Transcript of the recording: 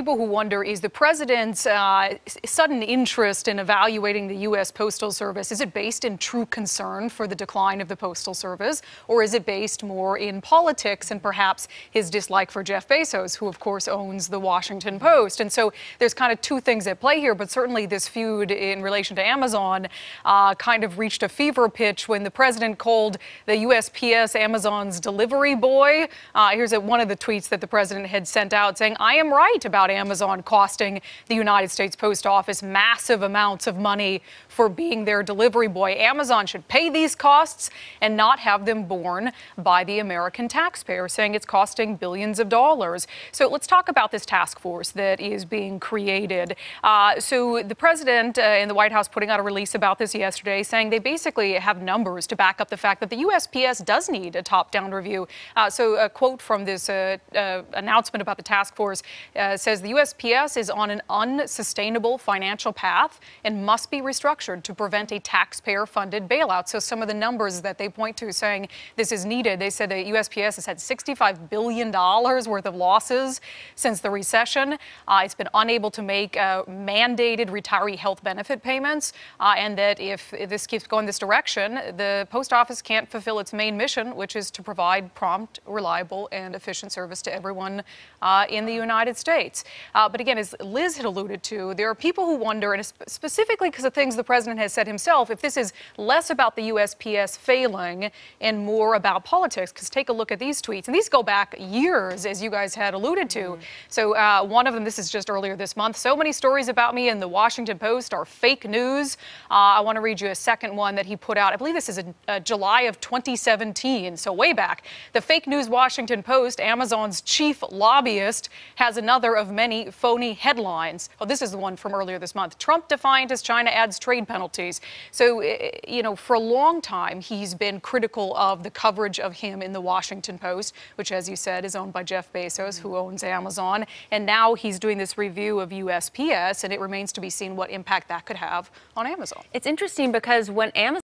People who wonder, is the president's sudden interest in evaluating the U.S. Postal Service, is it based in true concern for the decline of the Postal Service, or is it based more in politics and perhaps his dislike for Jeff Bezos, who of course owns the Washington Post? And so there's kind of two things at play here, but certainly this feud in relation to Amazon kind of reached a fever pitch when the president called the USPS Amazon's delivery boy. Here's one of the tweets that the president had sent out saying, "I am right about Amazon costing the United States Post Office massive amounts of money for being their delivery boy. Amazon should pay these costs and not have them borne by the American taxpayer," saying it's costing billions of dollars. So let's talk about this task force that is being created. So the president and the White House putting out a release about this yesterday, saying they basically have numbers to back up the fact that the USPS does need a top-down review. So a quote from this announcement about the task force says the USPS is on an unsustainable financial path and must be restructured to prevent a taxpayer-funded bailout. So some of the numbers that they point to saying this is needed, they said the USPS has had $65 billion worth of losses since the recession. It's been unable to make mandated retiree health benefit payments, and that if this keeps going this direction, the post office can't fulfill its main mission, which is to provide prompt, reliable, and efficient service to everyone in the United States. But again, as Liz had alluded to, there are people who wonder, and specifically because of things the president has said himself, if this is less about the USPS failing and more about politics. Because take a look at these tweets, and these go back years, as you guys had alluded to. So one of them, this is just earlier this month, "So many stories about me in the Washington Post are fake news." I want to read you a second one that he put out. I believe this is in July of 2017, so way back. "The fake news Washington Post, Amazon's chief lobbyist, has another of many phony headlines." Oh, this is the one from earlier this month. "Trump defiant as China adds trade penalties." So, you know, for a long time, he's been critical of the coverage of him in the Washington Post, which, as you said, is owned by Jeff Bezos, who owns Amazon. And now he's doing this review of USPS, and it remains to be seen what impact that could have on Amazon. It's interesting because when Amazon